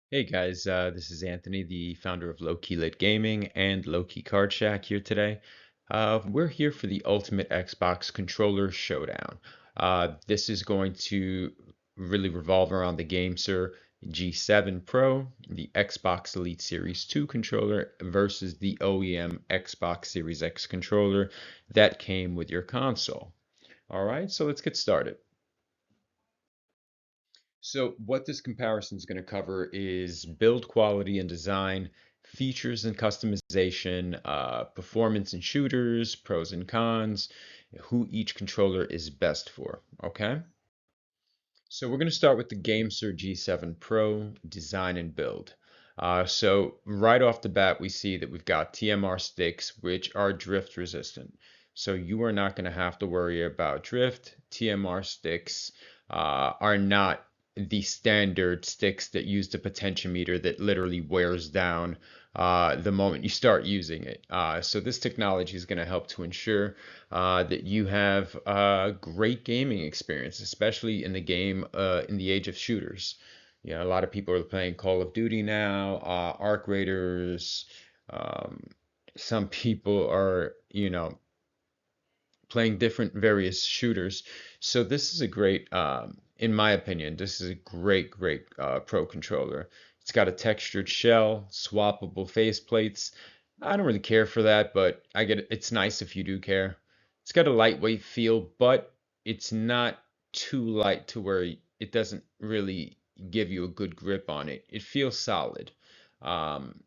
Hey guys, this is Anthony, the founder of Low Key Lit Gaming and Low Key Card Shack here today. We're here for the Ultimate Xbox Controller Showdown. This is going to really revolve around the Gamesir G7 Pro, the Xbox Elite Series 2 controller versus the OEM Xbox Series X controller that came with your console. All right, so let's get started. So what this comparison is going to cover is build quality and design, features and customization, performance and shooters, pros and cons, who each controller is best for. Okay? So we're going to start with the Gamesir G7 Pro design and build. So right off the bat, we see that we've got TMR sticks, which are drift resistant. So you are not going to have to worry about drift. TMR sticks are not the standard sticks that use the potentiometer that literally wears down the moment you start using it. So this technology is going to help to ensure that you have a great gaming experience, especially in in the age of shooters. You know, a lot of people are playing Call of Duty now, Arc Raiders. Um, some people are, playing different various shooters. So this is a great, in my opinion, this is a great Pro controller. It's got a textured shell, swappable faceplates. I don't really care for that, but I get it. It's nice if you do care. It's got a lightweight feel, but it's not too light to where it doesn't really give you a good grip on it. It feels solid. Um,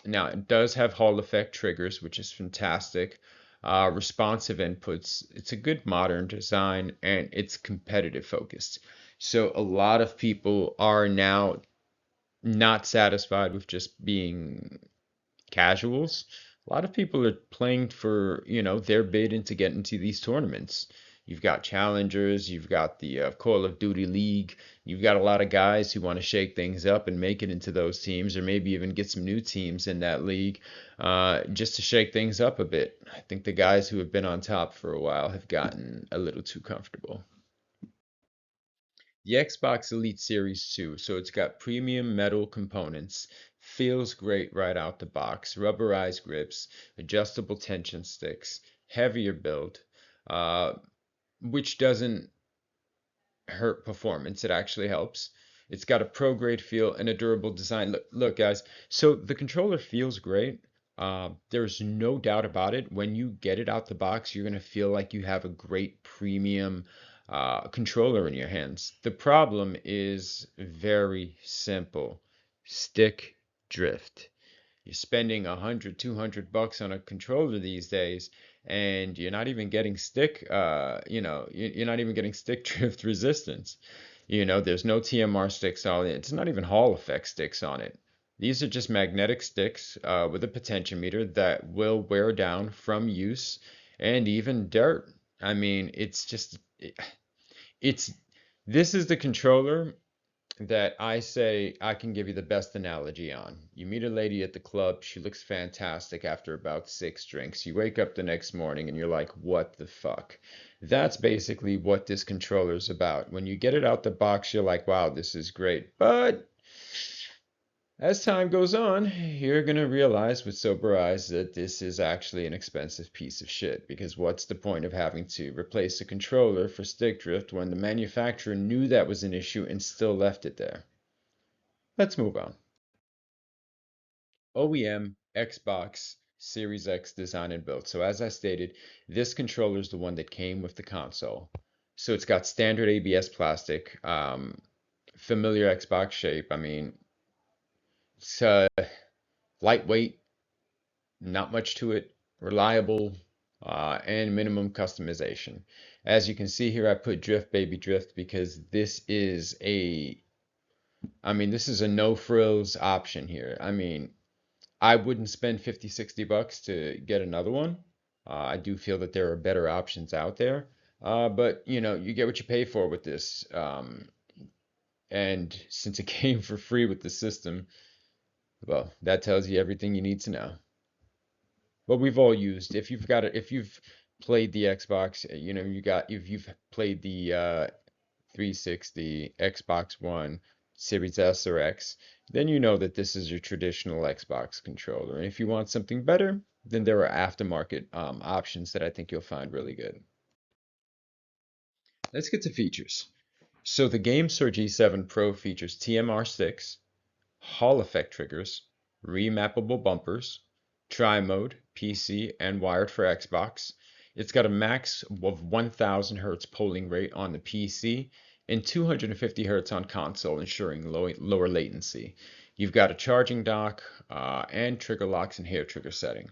Now, it does have Hall effect triggers, which is fantastic. Responsive inputs. It's a good modern design and it's competitive focused. So a lot of people are now not satisfied with just being casuals. A lot of people are playing for, their bid into get into these tournaments. You've got challengers, you've got the Call of Duty League, you've got a lot of guys who want to shake things up and make it into those teams, or maybe even get some new teams in that league, just to shake things up a bit. I think the guys who have been on top for a while have gotten a little too comfortable. The Xbox Elite Series 2, so it's got premium metal components, feels great right out the box, rubberized grips, adjustable tension sticks, heavier build, uh, which doesn't hurt performance. It actually helps. It's got a pro grade feel and a durable design. Look, guys. So the controller feels great. There's no doubt about it. When you get it out the box, you're gonna feel like you have a great premium controller in your hands. The problem is very simple. Stick drift. You're spending 100, 200 bucks on a controller these days, and you're not even getting you're not even getting stick drift resistance. There's no TMR sticks on it. It's not even Hall effect sticks on it. These are just magnetic sticks with a potentiometer that will wear down from use and even dirt. I mean, it's this is the controller that I say I can give you the best analogy on. You meet a lady at the club, she looks fantastic after about 6 drinks. You wake up the next morning and you're like, what the fuck? That's basically what this controller's about. When you get it out the box, you're like, wow, this is great. But as time goes on, you're going to realize with sober eyes that this is actually an expensive piece of shit, because what's the point of having to replace a controller for stick drift when the manufacturer knew that was an issue and still left it there? Let's move on. OEM Xbox Series X design and build. So as I stated, this controller is the one that came with the console. So it's got standard ABS plastic, familiar Xbox shape. I mean, it's lightweight, not much to it, reliable, and minimum customization. As you can see here, I put drift baby drift because this is a no frills option here. I mean, I wouldn't spend 50, 60 bucks to get another one. I do feel that there are better options out there. But you get what you pay for with this. And since it came for free with the system, well, that tells you everything you need to know. What we've all used. If you've played the Xbox, if you've played the 360, Xbox One, Series S or X, then you know that this is your traditional Xbox controller. And if you want something better, then there are aftermarket options that I think you'll find really good. Let's get to features. So the Gamesir G7 Pro features TMR sticks, Hall effect triggers, remappable bumpers, tri-mode, PC, and wired for Xbox. It's got a max of 1000 Hz polling rate on the PC and 250 Hz on console, ensuring lower latency. You've got a charging dock and trigger locks and hair trigger setting.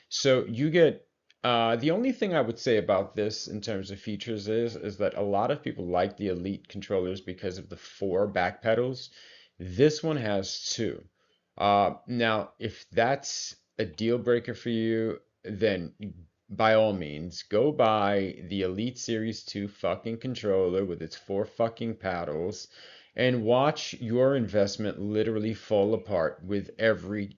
So you get the only thing I would say about this in terms of features is that a lot of people like the Elite controllers because of the four back pedals. This one has two. Now, if that's a deal breaker for you, then by all means, go buy the Elite Series 2 fucking controller with its four fucking paddles and watch your investment literally fall apart with every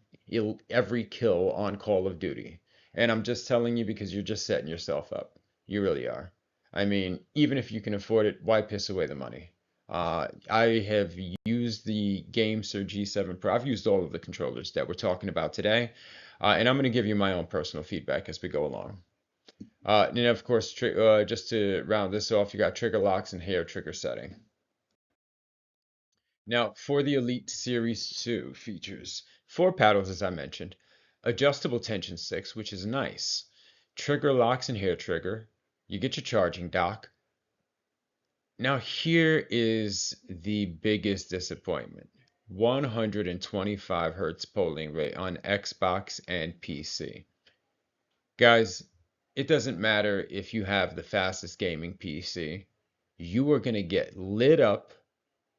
kill on Call of Duty. And I'm just telling you because you're just setting yourself up. You really are. I mean, even if you can afford it, why piss away the money? I have used the Gamesir G7 Pro. I've used all of the controllers that we're talking about today, and I'm going to give you my own personal feedback as we go along. And of course, just to round this off, you got trigger locks and hair trigger setting. Now, for the Elite Series 2 features, four paddles as I mentioned, adjustable tension sticks, which is nice, trigger locks and hair trigger, you get your charging dock. Now here is the biggest disappointment. 125 Hertz polling rate on Xbox and PC. Guys, it doesn't matter if you have the fastest gaming PC. You are going to get lit up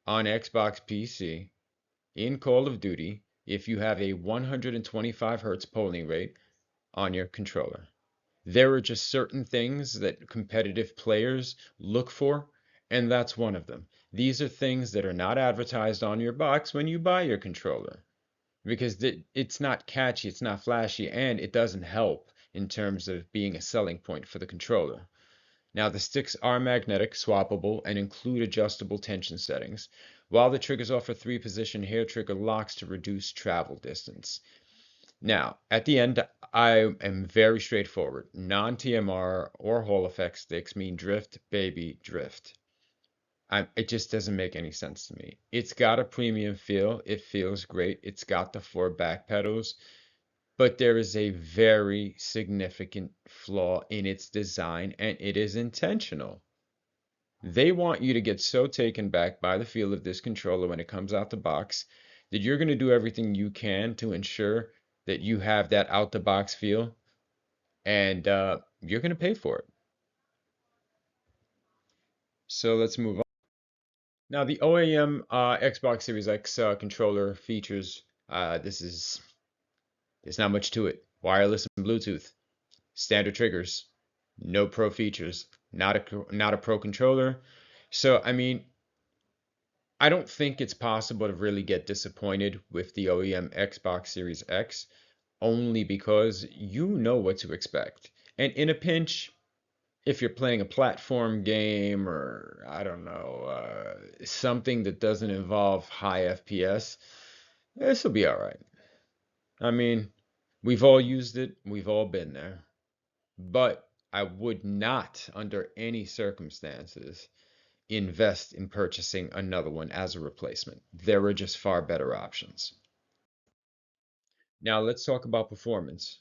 on Xbox PC in Call of Duty if you have a 125 Hertz polling rate on your controller. There are just certain things that competitive players look for, and that's one of them. These are things that are not advertised on your box when you buy your controller because it's not catchy, it's not flashy, and it doesn't help in terms of being a selling point for the controller. Now, the sticks are magnetic, swappable, and include adjustable tension settings, while the triggers offer three-position hair trigger locks to reduce travel distance. Now, at the end, I am very straightforward. Non-TMR or Hall effect sticks mean drift, baby, drift. It just doesn't make any sense to me. It's got a premium feel. It feels great. It's got the four back pedals, but there is a very significant flaw in its design, and it is intentional. They want you to get so taken back by the feel of this controller when it comes out the box that you're going to do everything you can to ensure that you have that out the box feel, and you're going to pay for it. So let's move on. Now, the OEM Xbox Series X controller features there's not much to it. Wireless and Bluetooth, standard triggers, no pro features, not a pro controller. So, I mean, I don't think it's possible to really get disappointed with the OEM Xbox Series X only because you know what to expect. And in a pinch, if you're playing a platform game or I don't know, something that doesn't involve high FPS, this will be all right. I mean, we've all used it, we've all been there. But I would not, under any circumstances, invest in purchasing another one as a replacement. There are just far better options. Now let's talk about performance.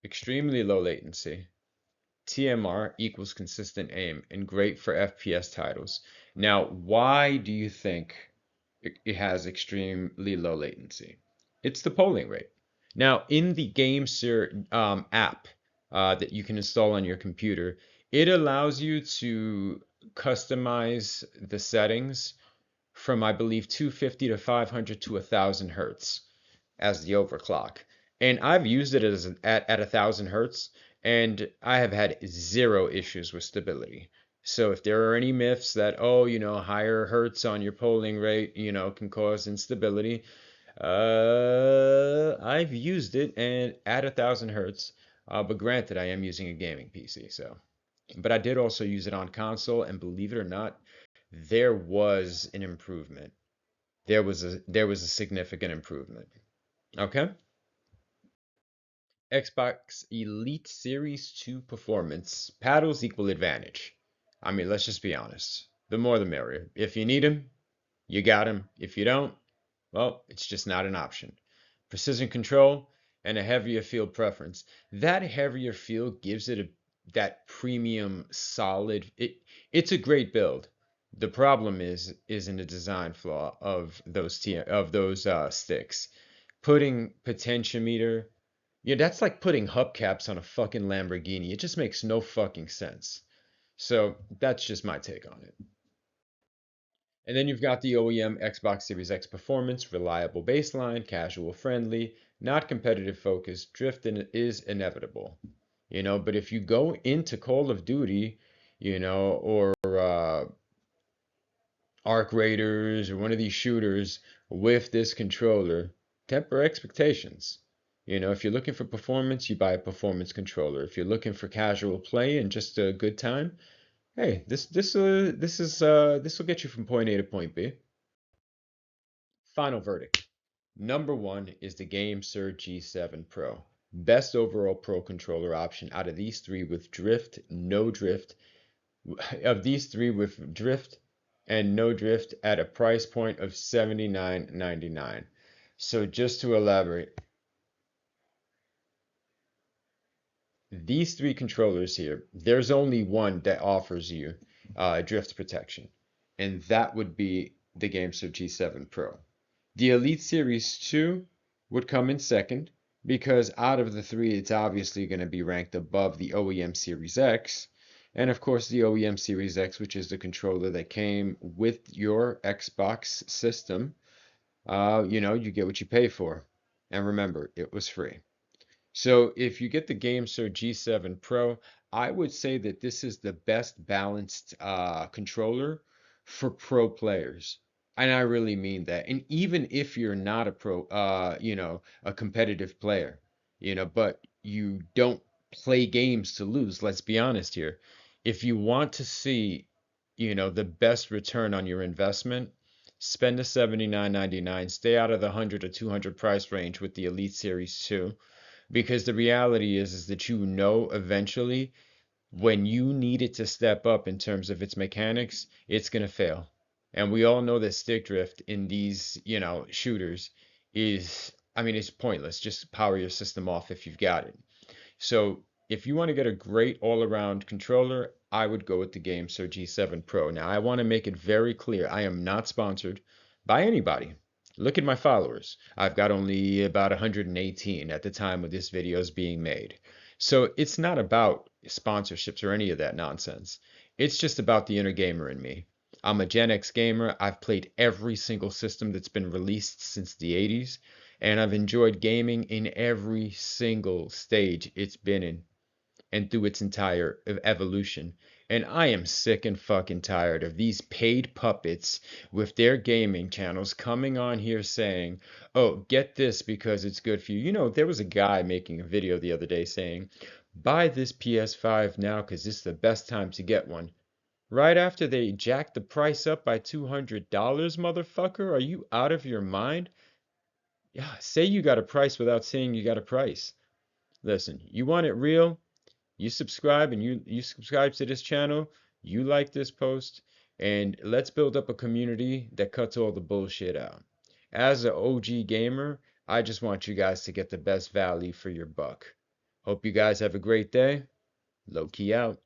Extremely low latency. TMR equals consistent aim and great for FPS titles. Now, why do you think it has extremely low latency? It's the polling rate. Now, in the Gamesir app that you can install on your computer, it allows you to customize the settings from, I believe, 250 to 500 to 1000 hertz as the overclock. And I've used it at 1000 hertz, and I have had zero issues with stability. So if there are any myths that, oh, higher hertz on your polling rate, can cause instability, I've used it and at 1000 hertz. But granted, I am using a gaming PC, so. But I did also use it on console, and believe it or not, there was an improvement. there was a significant improvement. Okay? Xbox Elite Series 2 Performance. Paddles equal advantage. I mean, let's just be honest. The more the merrier. If you need them, you got them. If you don't, well, it's just not an option. Precision control and a heavier feel preference. That heavier feel gives it that premium solid. It's a great build. The problem is in the design flaw of those sticks. Putting potentiometer, yeah, that's like putting hubcaps on a fucking Lamborghini. It just makes no fucking sense. So that's just my take on it. And then you've got the OEM Xbox Series X performance, reliable baseline, casual friendly, not competitive focused, is inevitable. But if you go into Call of Duty, or Arc Raiders or one of these shooters with this controller, temper expectations. If you're looking for performance, you buy a performance controller. If you're looking for casual play and just a good time, hey, this will get you from point A to point B. Final verdict. Number one is the Gamesir G7 Pro. Best overall pro controller option out of these three with drift, no drift, of these three with drift and no drift at a price point of $79.99. So just to elaborate, these three controllers here, there's only one that offers you drift protection, and that would be the Gamesir G7 Pro. The Elite Series 2 would come in second because out of the three, it's obviously going to be ranked above the OEM Series X. And of course, the OEM Series X, which is the controller that came with your Xbox system, you get what you pay for. And remember, it was free. So if you get the Gamesir G7 Pro, I would say that this is the best balanced controller for pro players. And I really mean that. And even if you're not a a competitive player, but you don't play games to lose, let's be honest here. If you want to see, the best return on your investment, spend the $79.99, stay out of the 100 or 200 price range with the Elite Series 2 because the reality is that eventually when you need it to step up in terms of its mechanics, it's going to fail. And we all know that stick drift in these, shooters I mean, it's pointless. Just power your system off if you've got it. So if you want to get a great all-around controller, I would go with the Gamesir G7 Pro. Now, I want to make it very clear, I am not sponsored by anybody. Look at my followers. I've got only about 118 at the time of this video is being made. So it's not about sponsorships or any of that nonsense. It's just about the inner gamer in me. I'm a Gen X gamer. I've played every single system that's been released since the 80s, and I've enjoyed gaming in every single stage it's been in and through its entire evolution. And I am sick and fucking tired of these paid puppets with their gaming channels coming on here saying, oh, get this because it's good for you. There was a guy making a video the other day saying, buy this PS5 now because it's the best time to get one. Right after they jacked the price up by $200, motherfucker? Are you out of your mind? Yeah, say you got a price without saying you got a price. Listen, you want it real? You subscribe and you subscribe to this channel, you like this post, and let's build up a community that cuts all the bullshit out. As an OG gamer, I just want you guys to get the best value for your buck. Hope you guys have a great day. Low key out.